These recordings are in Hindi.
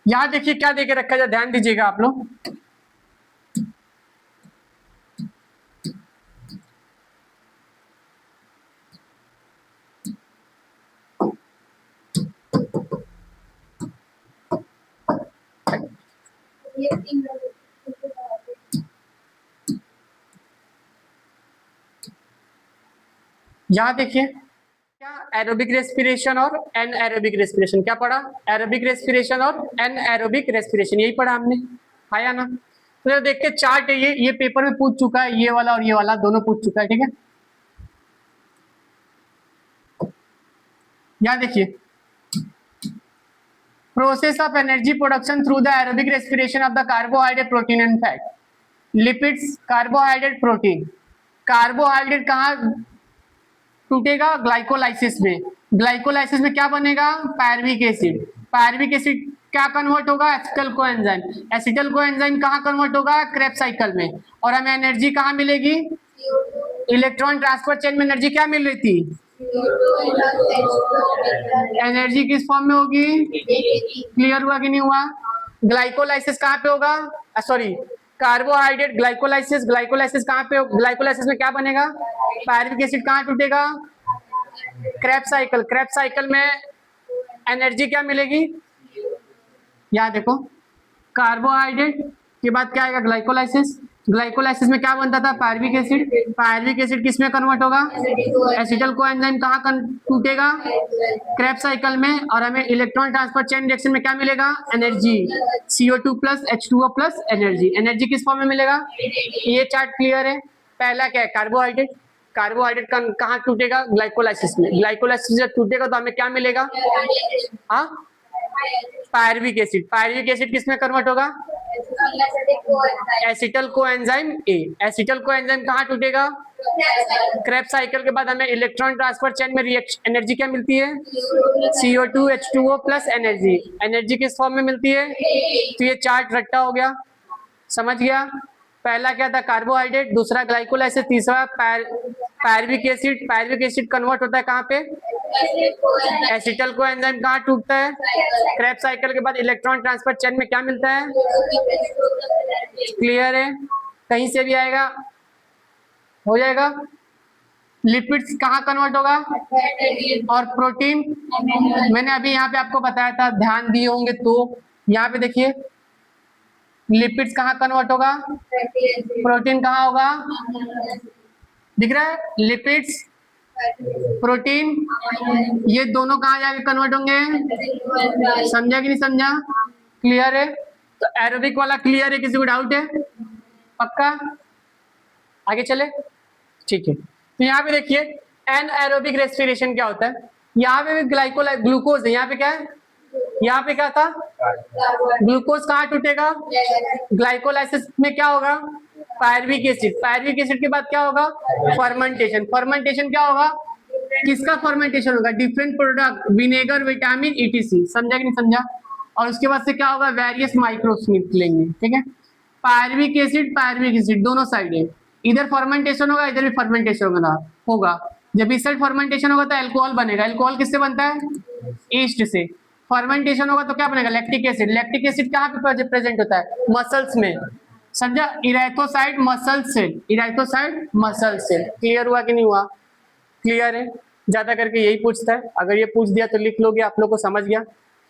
यहाँ देखिए क्या देके रखा है, ध्यान दीजिएगा आप लोग। यहाँ देखिए क्या एरोबिक रेस्पिरेशन और एन एरोबिक रेस्पिरेशन, क्या पढ़ा? एरोबिक रेस्पिरेशन और एन एरोबिक रेस्पिरेशन, यही पढ़ा हमने, आया ना? तो देख के चार्ट है, ये पेपर में पूछ चुका है, ये वाला और ये वाला दोनों पूछ चुका है, ठीक है। यहाँ देखिए process of energy production through the aerobic respiration of the carbohydrate, protein and fat, lipids, carbohydrate, protein. Carbohydrate कहाँ टूटेगा? ग्लाइकोलाइसिस में। ग्लाइकोलाइसिस में क्या बनेगा? Pyruvic acid. पायरुविक एसिड क्या कन्वर्ट होगा? Acetyl coenzyme. एसिटल कोएंजाइम कहाँ कन्वर्ट होगा? क्रेब्स साइकिल में। और हमें एनर्जी कहाँ मिलेगी? इलेक्ट्रॉन ट्रांसफर चेन में एनर्जी क्या मिल रही थी? एनर्जी किस फॉर्म में होगी? क्लियर हुआ कि नहीं हुआ? ग्लाइकोलाइसिस कहाँ पे होगा? Sorry, carbohydrate glycolysis. ग्लाइकोलाइसिस कहाँ पे? ग्लाइकोलाइसिस में क्या बनेगा? पायरुविक एसिड कहाँ टूटेगा? Krebs cycle. क्रेब्स साइकिल में एनर्जी क्या मिलेगी? यहाँ देखो कार्बोहाइड्रेट के बाद क्या आएगा? ग्लाइकोलाइसिस। ग्लाइकोलाइसिस में क्या बनता था? Pyruvic acid. पायरुविक एसिड किस में कन्वर्ट होगा? एसिटल कोएंजाइम कहाँ टूटेगा? क्रेब्स साइकिल में। और हमें इलेक्ट्रॉन ट्रांसफर चेन रिएक्शन में क्या मिलेगा? Energy, CO2 plus H2O plus energy. Energy किस फॉर्म में मिलेगा? ये चार्ट क्लियर है? पहला क्या है? कार्बोहाइड्रेट। कार्बोहाइड्रेट कहाँ टूटेगा? ग्लाइकोलाइसिस में। ग्लाइकोलाइसिस जब टूटेगा तो हमें क्या मिलेगा? हाँ, पायरुविक एसिड। पायरुविक एसिड किस में कन्वर्ट होगा? Acetyl coenzyme A. Acetyl coenzyme कहाँ टूटेगा? क्रेब्स साइकिल के बाद हमें इलेक्ट्रॉन ट्रांसफर चेन में रिएक्शन एनर्जी क्या मिलती है? CO2 H2O plus energy. Energy किस फॉर्म में मिलती है? तो ये चार्ट रट्टा हो गया, समझ गया? पहला क्या था? कार्बोहाइड्रेट, दूसरा ग्लाइकोलाइसिस, तीसरा pyruvic acid. Pyruvic acid convert होता है कहाँ पे? एसिटल कोएंजाइम कहाँ टूटता है? क्रेब्स साइकिल के बाद इलेक्ट्रॉन ट्रांसफर चेन में क्या मिलता है? क्लियर है? कहीं से भी आएगा, हो जाएगा। लिपिड्स कहाँ कन्वर्ट होगा? और प्रोटीन, मैंने अभी यहाँ पे आपको बताया था, ध्यान दिए होंगे तो। यहाँ पे देखिए लिपिड्स कहाँ कन्वर्ट होगा? प्रोटीन कहाँ होगा? दिख रहा है? लिपिड्स, प्रोटीन, ये दोनों कहाँ जाके कन्वर्ट होंगे? समझा कि नहीं समझा? क्लियर है? तो एरोबिक वाला क्लियर है? किसी को डाउट है? पक्का? आगे चले, ठीक है। तो यहाँ पे देखिए एन एरोबिक रेस्पिरेशन क्या होता है? यहाँ पे भी ग्लूकोज है। यहाँ पे क्या है? यहाँ पे क्या था? ग्लूकोज कहाँ टूटेगा? ग्लाइकोलाइसिस में क्या होगा? Pyruvic acid. पायरुविक एसिड के बाद क्या होगा? फर्मेंटेशन। फर्मेंटेशन क्या होगा? किसका फर्मेंटेशन होगा? Different product, vinegar, vitamin, ETC। समझा कि नहीं समझा? और उसके बाद से क्या होगा? वेरियस माइक्रोब्स निकलेंगे, ठीक है। पायरुविक एसिड दोनों साइड है, इधर फर्मेंटेशन होगा, इधर भी फर्मेंटेशन होगा। जब इस साइड फर्मेंटेशन होगा तो अल्कोहल बनेगा। अल्कोहल किससे बनता है? ईस्ट से। फर्मेंटेशन होगा तो क्या बनेगा? Lactic acid. लैक्टिक एसिड कहाँ पे प्रेजेंट होता है? मसल्स में। समझा? Erythrocyte muscle cell, erythrocyte muscle cell. Clear हुआ कि नहीं हुआ? क्लियर है? ज्यादा करके यही पूछता है, अगर ये पूछ दिया तो लिख लोगे, आप लोग को समझ गया।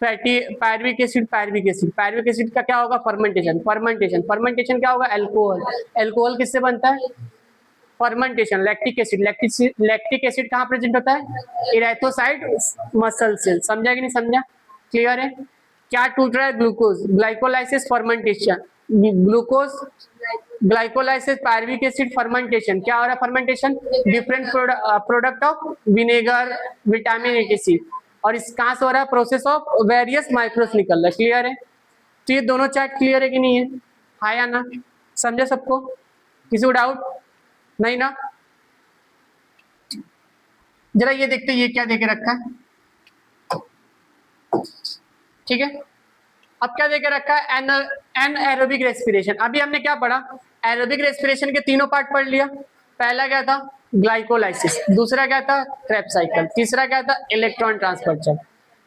Fatty pyruvic acid, pyruvic acid, pyruvic acid का क्या होगा? फर्मेंटेशन। फर्मेंटेशन, फर्मेंटेशन क्या होगा? अल्कोहल। अल्कोहल किससे बनता है? Fermentation. Lactic acid, lactic acid कहाँ प्रेजेंट होता है? इराइथोसाइट मसल सेल। समझा कि नहीं समझा? क्लियर है? क्या टूट रहा है? Glucose. Glycolysis, fermentation. Glucose, glycolysis, pyruvic acid, fermentation. क्या हो रहा है? Fermentation, different product of vinegar, vitamin, ETC। और इस कहां से हो रहा है? प्रोसेस ऑफ वेरियस माइक्रोस निकल रहा है। क्लियर है? तो ये दोनों चार्ट क्लियर है कि नहीं है? हाँ या ना? समझे सबको? किसी को डाउट नहीं ना? जरा ये देखते ये क्या देके रखा है, ठीक है। अब क्या देके रखा है? Anaerobic respiration. अभी हमने क्या पढ़ा? एरोबिक रेस्पिरेशन के तीनों पार्ट पढ़ लिया। पहला क्या था? ग्लाइकोलाइसिस। दूसरा क्या था? Krebs cycle. तीसरा क्या था? Electron transfer chain.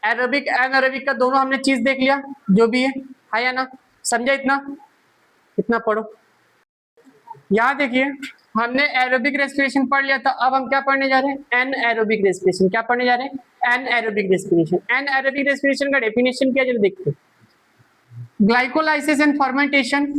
Aerobic anaerobic का दोनों हमने चीज देख लिया, जो भी है या ना? समझा इतना? इतना पढ़ो। यहाँ देखिए हमने एरोबिक रेस्पिरेशन पढ़ लिया था, अब हम क्या पढ़ने जा रहे हैं? Anaerobic respiration. क्या पढ़ने जा रहे हैं? Anaerobic respiration. Anaerobic respiration का डेफिनेशन क्या है जरा देखते हैं। Glycolysis and fermentation.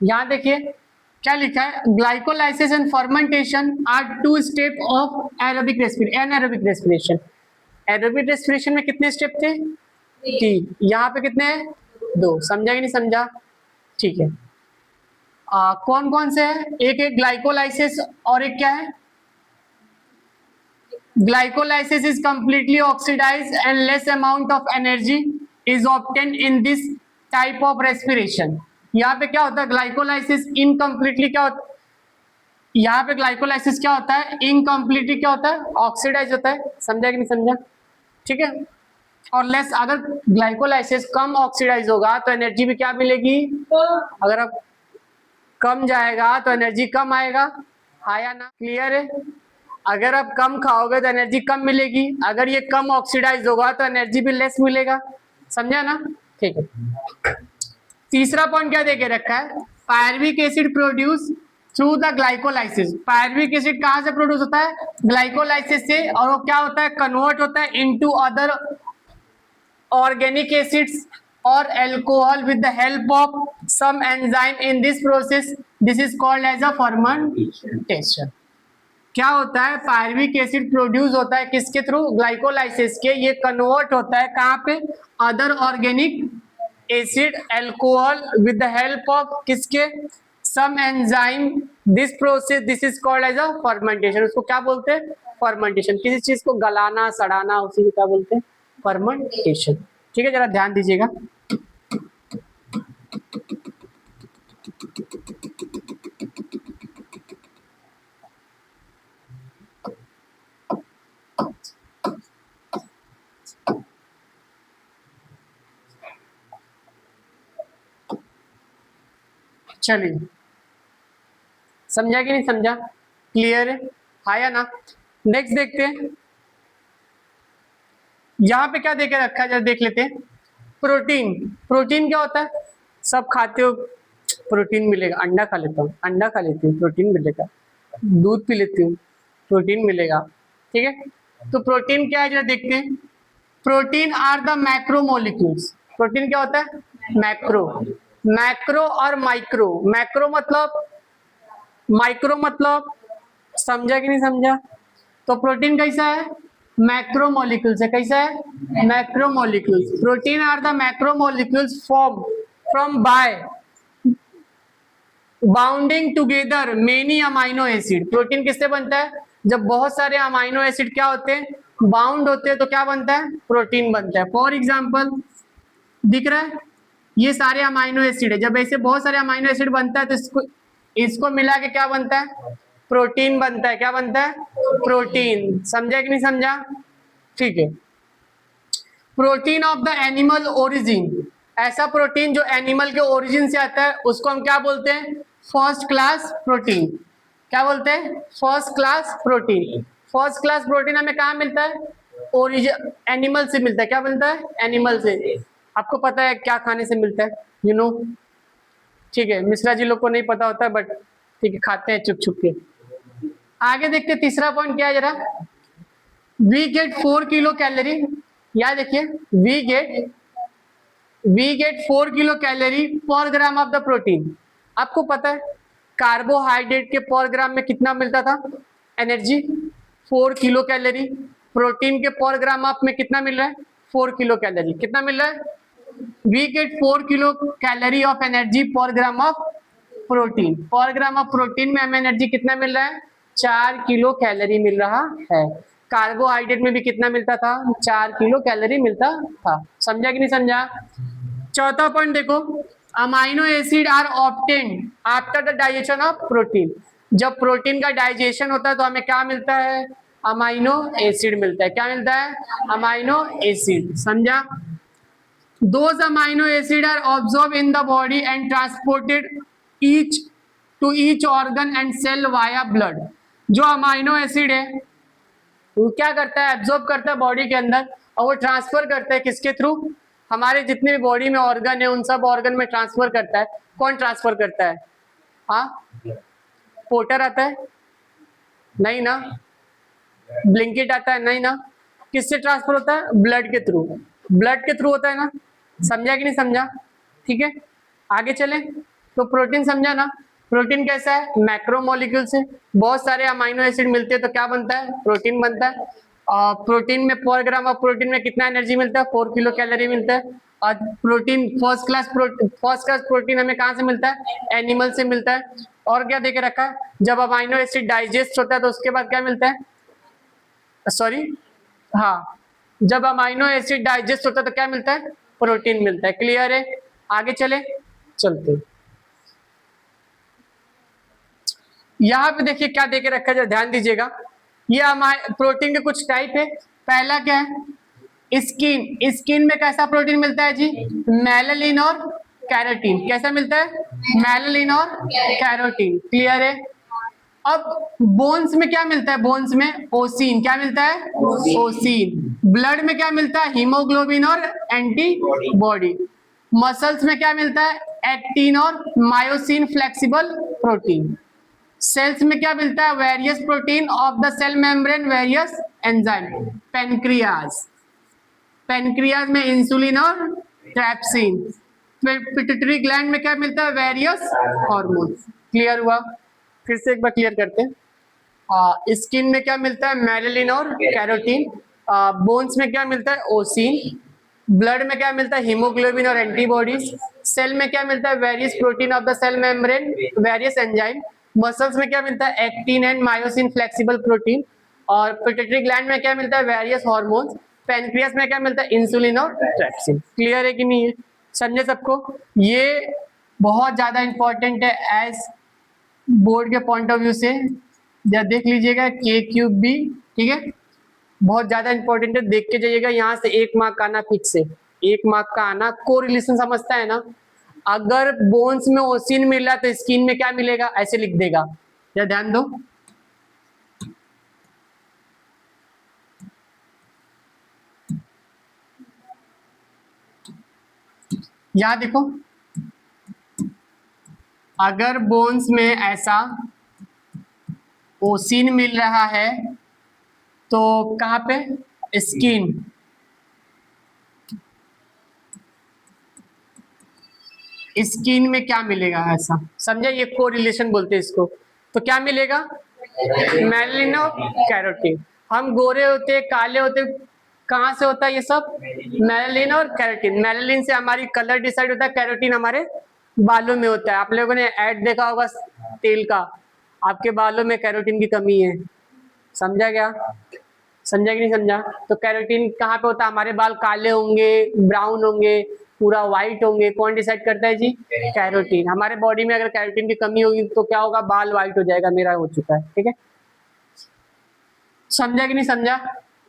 यहां देखिए क्या लिखा है, glycolysis and fermentation are two step of aerobic respiration, anaerobic respiration. Aerobic respiration में कितने स्टेप थे? 3। यहाँ पे कितने हैं? 2। समझा कि नहीं समझा? ठीक है। कौन कौन से है? एक एक ग्लाइकोलाइसिस और एक क्या है? Glycolysis is completely oxidized and less amount of energy is obtained in this type of respiration. यहाँ पे क्या होता है? ग्लाइकोलाइसिस इनकम्प्लीटली क्या होता है? यहाँ पे ग्लाइकोलाइसिस क्या होता है? इनकम्प्लीटली क्या होता है? ऑक्सीडाइज होता है। समझा कि नहीं समझा? ठीक है। और लेस, अगर ग्लाइकोलाइसिस कम ऑक्सीडाइज होगा तो एनर्जी भी क्या मिलेगी? अगर आप कम जाएगा तो एनर्जी कम आएगा, आया ना? क्लियर है? अगर आप कम खाओगे तो एनर्जी कम मिलेगी, अगर ये कम ऑक्सीडाइज होगा तो एनर्जी भी लेस मिलेगा। समझा ना? ठीक है। तीसरा पॉइंट क्या देके रखा है? Pyruvic acid produce through the glycolysis. Pyruvic acid कहां से प्रोड्यूस होता है? ग्लाइकोलाइसिस से। और वो क्या होता है? कन्वर्ट होता है इनटू अदर ऑर्गेनिक एसिड्स और alcohol with the help of some enzyme in this process. This is called as a fermentation. क्या होता है? पायरुविक एसिड प्रोड्यूस होता है किसके थ्रू? ग्लाइकोलाइसिस के। ये कन्वर्ट होता है कहाँ पे? Other organic acid alcohol with the help of किसके? Some enzyme. This process, this is called as a fermentation. उसको क्या बोलते हैं? फर्मेंटेशन। किसी चीज को गलाना, सड़ाना, उसी को क्या बोलते हैं? फर्मेंटेशन। ठीक है, जरा ध्यान दीजिएगा। चलिए, समझा कि नहीं समझा? क्लियर है? आया ना? नेक्स्ट देखते हैं। यहां पे क्या देके रखा है जरा देख लेते हैं। प्रोटीन। प्रोटीन क्या होता है? सब खाते हो, प्रोटीन मिलेगा। अंडा खा लेता हूँ, अंडा खा लेती हूँ, प्रोटीन मिलेगा। दूध पी लेती हूँ, प्रोटीन मिलेगा। ठीक है, तो प्रोटीन क्या है जरा देखते हैं। Protein are the macromolecules. Protein क्या होता है? मैक्रो। मैक्रो और माइक्रो। मैक्रो मतलब, माइक्रो मतलब, समझा कि नहीं समझा? तो प्रोटीन कैसा है? मैक्रोमोलिक्यूल्स है। कैसा है? Macromolecules. Protein are the macromolecules form from by bonding together many amino acid. Protein किससे बनता है? जब बहुत सारे अमाइनो एसिड क्या होते हैं? बाउंड होते हैं, तो क्या बनता है? प्रोटीन बनता है। फॉर एग्जांपल, दिख रहा है ये सारे अमाइनो एसिड है। जब ऐसे बहुत सारे अमाइनो एसिड बनता है तो इसको मिला के क्या बनता है? प्रोटीन बनता है। क्या बनता है? प्रोटीन। समझा कि नहीं समझा? ठीक है। Protein of the animal origin. ऐसा प्रोटीन जो एनिमल के ओरिजिन से आता है उसको हम क्या बोलते हैं? First class protein. क्या बोलते हैं? First class protein. First class protein हमें कहाँ मिलता है? ओरिजिन, एनिमल से मिलता है। क्या मिलता है? एनिमल से। आपको पता है क्या खाने से मिलता है? You know. ठीक है, मिश्रा जी लोग को नहीं पता होता है, बट ठीक है, खाते हैं चुप छुप के। आगे देखते हैं, तीसरा पॉइंट क्या है जरा। We get 4 kilo calorie. याद देखिए, we get 4 kilo calorie per gram of the protein. आपको पता है कार्बोहाइड्रेट के पर ग्राम में कितना मिलता था एनर्जी? 4 kilo calorie. प्रोटीन के पर ग्राम ऑफ में कितना मिल रहा है? 4 किलो कैलोरी। कितना मिल रहा है? We get 4 kilo calorie of energy per gram of protein. पर ग्राम ऑफ प्रोटीन में हमें एनर्जी कितना मिल रहा है? 4 किलो कैलोरी मिल रहा है। कार्बोहाइड्रेट में भी कितना मिलता था? 4 किलो कैलोरी मिलता था। समझा कि नहीं समझा? चौथा पॉइंट देखो, amino acid are obtained after the digestion of protein. जब प्रोटीन का डाइजेशन होता है तो हमें क्या मिलता है, अमाइनो एसिड मिलता है। क्या मिलता है, अमाइनो एसिड। समझा? Those amino acid are absorbed in the body and transported each to each organ and cell via blood। जो अमाइनो एसिड है वो क्या करता है, एब्जॉर्ब करता है बॉडी के अंदर और वो ट्रांसफर करता है किसके थ्रू, हमारे जितने भी बॉडी में ऑर्गन है उन सब ऑर्गन में ट्रांसफर करता है। कौन ट्रांसफर करता है? हाँ, पोर्टर आता है? नहीं ना। ब्लिंकिट आता है? नहीं ना। किससे ट्रांसफर होता है? ब्लड के थ्रू। ब्लड के थ्रू होता है ना। समझा कि नहीं समझा? ठीक है, आगे चलें। तो प्रोटीन समझा ना। प्रोटीन कैसा है, मैक्रोमोलिक्यूल से बहुत सारे अमाइनो एसिड मिलते हैं तो क्या बनता है, प्रोटीन बनता है। प्रोटीन में पर ग्राम ऑफ प्रोटीन में कितना एनर्जी मिलता है, 4 किलो कैलोरी मिलता है। और प्रोटीन फर्स्ट क्लास प्रोटीन हमें कहाँ से मिलता है, एनिमल से मिलता है। और क्या देके रखा है, जब अमाइनो एसिड डाइजेस्ट होता है तो उसके बाद क्या मिलता है, सॉरी हाँ, जब अमाइनो एसिड डाइजेस्ट होता है तो क्या मिलता है, प्रोटीन मिलता है। क्लियर है? आगे चले, चलते हैं। यहां पे देखिए क्या देके रखा है, ध्यान दीजिएगा। ये प्रोटीन के कुछ टाइप है। पहला क्या है, स्किन। स्किन में कैसा प्रोटीन मिलता है जी, मेलानिन और कैरोटीन। कैसा मिलता है, मेलानिन और कैरोटीन। क्लियर है? अब बोन्स में क्या मिलता है, बोन्स में ओसिन। क्या मिलता है, ओसिन। ब्लड में क्या मिलता है, हीमोग्लोबिन और एंटीबॉडी। मसल्स में क्या मिलता है, एक्टिन और मायोसिन फ्लेक्सिबल प्रोटीन। सेल्स में क्या मिलता है, various protein of the cell membrane, various enzyme. Pancreas, pancreas में इंसुलिन और ट्रैप्सिन। पिट्यूटरी ग्लैंड में क्या मिलता है, वेरियस हार्मोन्स। क्लियर हुआ? फिर से एक बार क्लियर करते हैं। स्किन में क्या मिलता है, मेलानिन और कैरोटीन। बोन्स में क्या मिलता है, ओसिन। ब्लड में क्या मिलता है, हीमोग्लोबिन और एंटीबॉडीज। सेल में क्या मिलता है, various protein of the cell membrane, various enzyme. Muscles में क्या मिलता है, actin and myosin flexible protein. और पिट्यूटरी ग्लैंड में क्या मिलता है, वेरियस हार्मोन्स। पेनक्रियास में क्या मिलता है, इंसुलिन और ट्रैप्सिन। क्लियर है कि नहीं है? समझे सबको? ये बहुत ज्यादा इंपॉर्टेंट है एज बोर्ड के पॉइंट ऑफ व्यू से। या देख लीजिएगा K³ भी, ठीक है, बहुत ज्यादा इंपॉर्टेंट है, देख के जाइएगा। यहाँ से 1 मार्क का आना फिक्स है, 1 मार्क का आना। कोरिलेशन समझता है ना, अगर बोन्स में ओसिन मिल रहा है तो स्किन में क्या मिलेगा, ऐसे लिख देगा। या ध्यान दो, यहां देखो, अगर बोन्स में ऐसा ओसिन मिल रहा है तो कहां पे, स्किन। स्किन में क्या मिलेगा, ऐसा समझे, ये कोरिलेशन बोलते हैं इसको। तो क्या मिलेगा, मेलानिन और कैरोटीन। हम गोरे होते, काले होते, कहाँ से होता है ये सब, मेलानिन और कैरोटीन। मेलानिन से हमारी कलर डिसाइड होता है, कैरोटीन हमारे बालों में होता है। आप लोगों ने ऐड देखा होगा तेल का, आपके बालों में कैरोटीन की कमी है। समझा क्या, समझा कि नहीं समझा? तो कैरोटीन कहाँ पे होता है, हमारे बाल काले होंगे, ब्राउन होंगे, पूरा व्हाइट होंगे, कौन डिसाइड करता है जी, कैरोटीन। हमारे बॉडी में अगर कैरोटीन की कमी होगी तो क्या होगा, बाल व्हाइट हो जाएगा। मेरा हो चुका है, ठीक है। समझा कि नहीं समझा?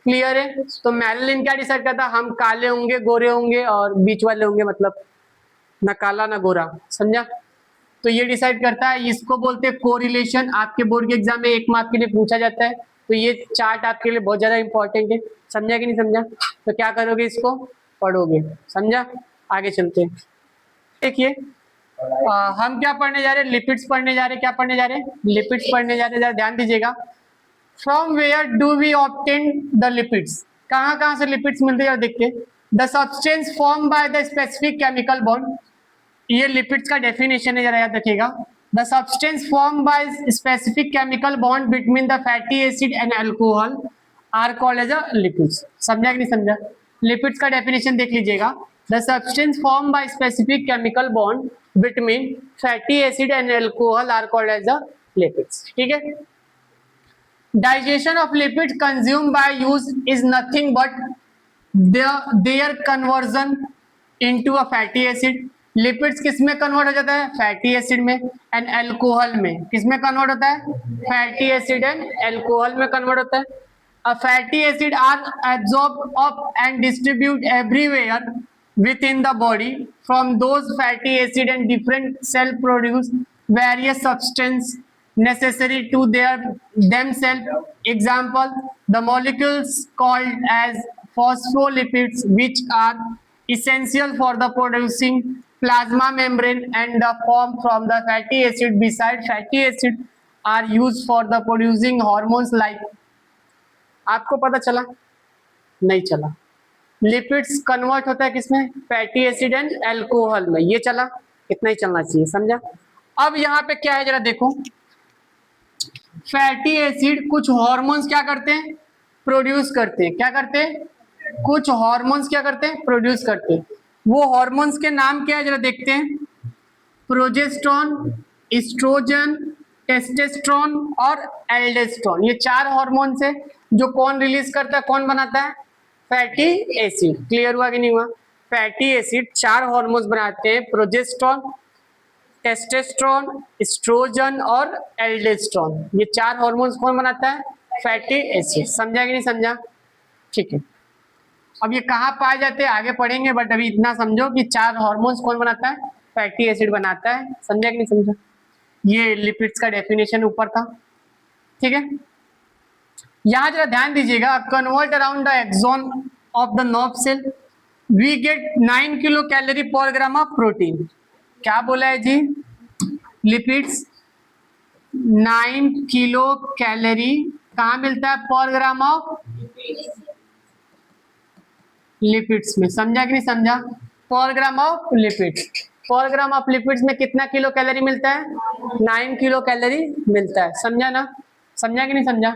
क्लियर है? तो मेलानिन क्या डिसाइड करता है, हम काले होंगे, गोरे होंगे, और बीच वाले होंगे, मतलब ना काला ना गोरा। समझा? तो ये डिसाइड करता है, इसको बोलते हैं कोरिलेशन। आपके बोर्ड के एग्जाम में 1 मार्क के लिए पूछा जाता है, तो ये चार्ट आपके लिए बहुत ज्यादा इंपॉर्टेंट है। समझा कि नहीं समझा? तो क्या करोगे, इसको पढ़ोगे। समझा? आगे चलते हैं। देखिए हम क्या पढ़ने जा रहे हैं, लिपिड्स पढ़ने जा रहे हैं। क्या पढ़ने जा रहे हैं, लिपिड्स पढ़ने जा रहे हैं। ध्यान दीजिएगा। From where do we obtain the lipids, कहाँ कहाँ से लिपिड्स मिलते हैं, देखिए। The substance form by the specific chemical bond, ये लिपिड्स का डेफिनेशन है, जरा याद रखिएगा। The substance form by specific chemical bond between the fatty acid and alcohol are called as a lipids. समझा कि नहीं समझा? लिपिड्स का डेफिनेशन देख लीजिएगा। The substance form by specific chemical bond between fatty acid and alcohol are called as a lipids. ठीक है। Digestion of lipids consumed by use is nothing but their conversion into a fatty acid. Lipids किस में कन्वर्ट हो जाता है? फैटी एसिड में एंड अल्कोहल में। किस में कन्वर्ट होता है? फैटी एसिड एंड अल्कोहल में कन्वर्ट होता है। A fatty acid are absorb up and distribute everywhere within the body. From those fatty acid and different cell produce various substance necessary to themselves. Example, the molecules called as phospholipids, which are essential for the producing plasma membrane and the form from the fatty acid. Besides fatty acid are used for the producing hormones like, आपको पता चला? नहीं चला। लिपिड्स कन्वर्ट होता है किसमें? फैटी एसिड एंड अल्कोहल में। ये चला, इतना ही चलना चाहिए, समझा? अब यहाँ पे क्या है जरा देखो, फैटी एसिड कुछ हार्मोन्स क्या करते हैं? प्रोड्यूस करते हैं। क्या करते हैं? कुछ हार्मोन्स क्या करते हैं? प्रोड्यूस करते हैं। वो हार्मोन्स के नाम क्या है जरा देखते हैं। प्रोजेस्टेरोन, एस्ट्रोजन, टेस्टोस्टेरोन और एल्डोस्टेरोन। ये 4 हार्मोन्स है जो कौन रिलीज करता है, कौन बनाता है? Fatty acid. क्लियर हुआ कि नहीं हुआ? फैटी एसिड 4 हार्मोन्स बनाते हैं, प्रोजेस्टेरोन, टेस्टोस्टेरोन, एस्ट्रोजन और एल्डोस्टेरोन। ये 4 हार्मोन्स कौन बनाता है? Fatty acid. समझा कि नहीं समझा? ठीक है। अब ये कहाँ पाए जाते हैं आगे पढ़ेंगे, बट अभी इतना समझो कि 4 हार्मोन्स कौन बनाता है? फैटी एसिड बनाता है। समझा कि नहीं समझा? ये लिपिड्स का डेफिनेशन ऊपर था, ठीक है। यहां जरा ध्यान दीजिएगा, convert around the axon of the nerve cell we get 9 kilo calorie per gram of protein. क्या बोला है जी? लिपिड्स 9 किलो कैलोरी कहाँ मिलता है? पर ग्राम ऑफ लिपिड्स में। समझा कि नहीं समझा? पर ग्राम ऑफ लिपिड्स। पर ग्राम ऑफ लिपिड्स में कितना किलो कैलोरी मिलता है? 9 किलो कैलोरी मिलता है। समझा ना? समझा कि नहीं समझा?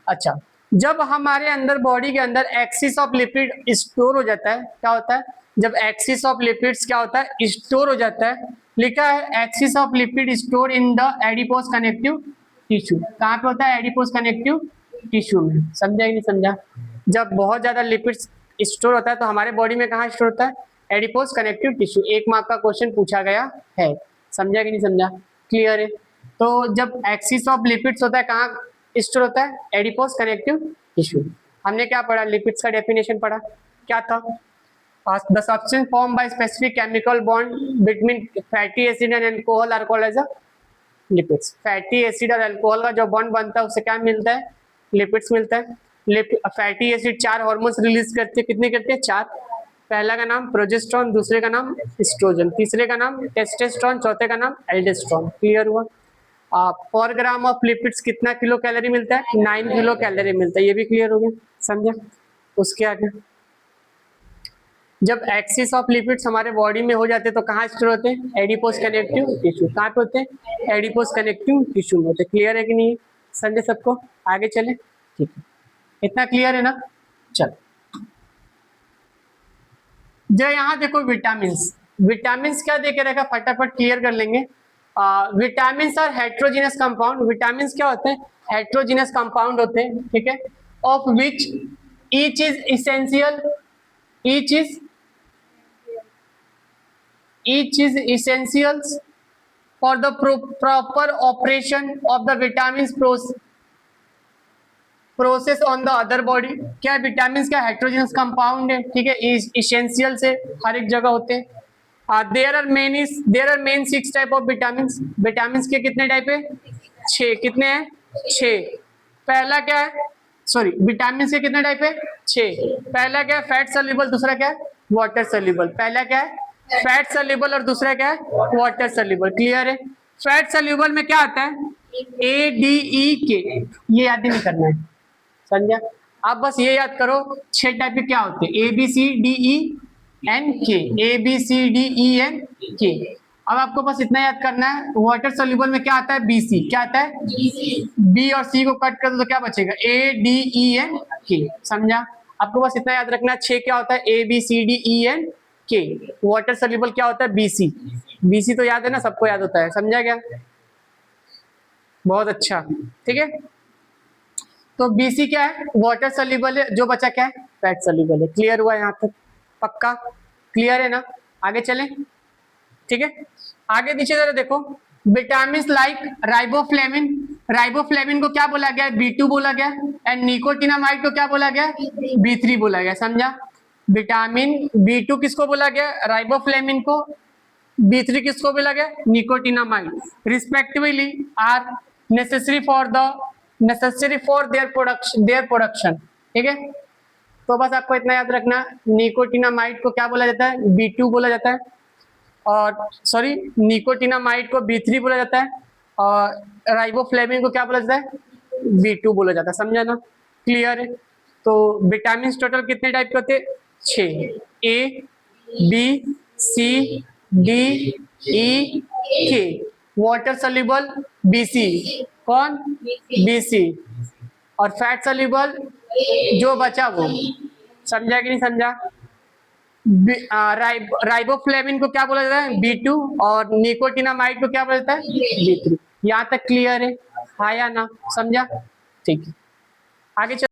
अच्छा, जब हमारे अंदर बॉडी के अंदर एक्सिस ऑफ लिपिड स्टोर हो जाता है, क्या होता है? जब एक्सिस ऑफ लिपिड्स क्या होता है? स्टोर हो जाता है। लिखा है axis of lipid store in the adipose connective tissue. कहाँ पे होता है? एडिपोज कनेक्टिव टिश्यू में। समझा कि नहीं समझा? जब बहुत ज्यादा लिपिड्स स्टोर होता है तो हमारे बॉडी में कहाँ स्टोर होता है? Adipose connective tissue. 1 मार्क का क्वेश्चन पूछा गया है। समझा कि नहीं समझा? क्लियर है? तो जब एक्सिस ऑफ लिपिड्स होता है कहाँ स्टोर होता है? Adipose connective tissue. हमने क्या पढ़ा? लिपिड्स का डेफिनेशन पढ़ा। क्या था? The substance form by specific chemical bond between fatty acid and alcohol are called as a lipids. Fatty acid और अल्कोहल का जो बॉन्ड बनता है उससे क्या मिलता है? लिपिड्स मिलता है। फैटी एसिड 4 हार्मोन्स रिलीज करते हैं। कितने करते हैं? 4। पहला का नाम प्रोजेस्टेरोन, दूसरे का नाम एस्ट्रोजन, तीसरे का नाम टेस्टोस्टेरोन, चौथे का नाम एल्डोस्टेरोन। क्लियर हुआ? पर ग्राम ऑफ लिपिड्स कितना किलो कैलोरी मिलता है? 9 किलो कैलोरी मिलता है। ये भी क्लियर हो गया? समझे? उसके आगे जब एक्सिस ऑफ लिपिड्स हमारे बॉडी में हो जाते हैं तो कहाँ स्टोर होते हैं? Adipose connective tissue. कहाँ पे होते हैं? एडिपोज कनेक्टिव टिश्यू में होते हैं। क्लियर है कि नहीं? समझे सबको? आगे चले, ठीक है। इतना क्लियर है ना? चलो, जो यहाँ देखो विटामिन्स। विटामिन्स क्या देके रखा? फटाफट क्लियर कर लेंगे। विटामिन्स और हेट्रोजीनस कंपाउंड। विटामिन्स क्या होते हैं? हेट्रोजीनस कंपाउंड होते हैं, ठीक है। Of which each is essential, each is essentials for the proper operation of the vitamins process on the other body. क्या विटामिन्स क्या? हेट्रोजीनस कंपाउंड है, ठीक है। इसेंशियल से हर एक जगह होते हैं। There are main 6 type of vitamins. Vitamins के कितने टाइप है? 6। कितने हैं? 6। पहला क्या है? सॉरी, विटामिन के कितने टाइप है? 6। पहला क्या है? फैट सॉल्युबल, दूसरा क्या है? Water soluble. पहला क्या है? फैट सॉल्युबल और दूसरा क्या है? Water soluble. क्लियर है? फैट सॉल्युबल में क्या आता है? ADEK। ये याद नहीं करना है, समझा? आप बस ये याद करो 6 टाइप के क्या होते हैं? ABCDENK। ABCDENK। अब आपको बस इतना याद करना है। वाटर सॉल्युबल में क्या आता है? BC। क्या आता है? B और C को कट कर दो तो क्या बचेगा? ADENK। समझा? आपको बस इतना याद रखना है। 6 क्या होता है? ABCDENK। वाटर सॉल्युबल क्या होता है? BC। BC तो याद है ना, सबको याद होता है। समझा क्या? बहुत अच्छा, ठीक है। तो BC क्या है? वाटर सॉल्युबल है। जो बचा क्या है? फैट सॉल्युबल है। क्लियर हुआ यहाँ तक? पक्का क्लियर है ना? आगे चलें। ठीक है, आगे नीचे जरा देखो, विटामिन लाइक राइबोफ्लेविन, राइबोफ्लेविन को क्या बोला गया, B2 बोला गया, एंड निकोटिनामाइड को क्या बोला गया, B3 बोला गया, समझा। विटामिन B2 किसको बोला गया, राइबोफ्लेविन को, B3 किसको बोला गया, nicotinamide, respectively are necessary for their production, ठीक है। तो बस आपको इतना याद रखना, निकोटिनामाइड को क्या बोला जाता है, B2 बोला जाता है, और सॉरी निकोटिनामाइड को B3 बोला जाता है, और राइबोफ्लेविन को क्या बोला जाता है, B2 बोला जाता है, समझा ना, क्लियर है। तो विटामिन टोटल कितने टाइप के होते हैं, 6, A B C D E K, water soluble BC, कौन, BC, और फैट सोल्यूबल जो बचा वो, समझा कि नहीं समझा। राइबोफ्लेविन को क्या बोला जाता है, B2, और निकोटिनामाइड को क्या बोला जाता है, B3। यहाँ तक क्लियर है, हाँ या ना, समझा, ठीक है, आगे चल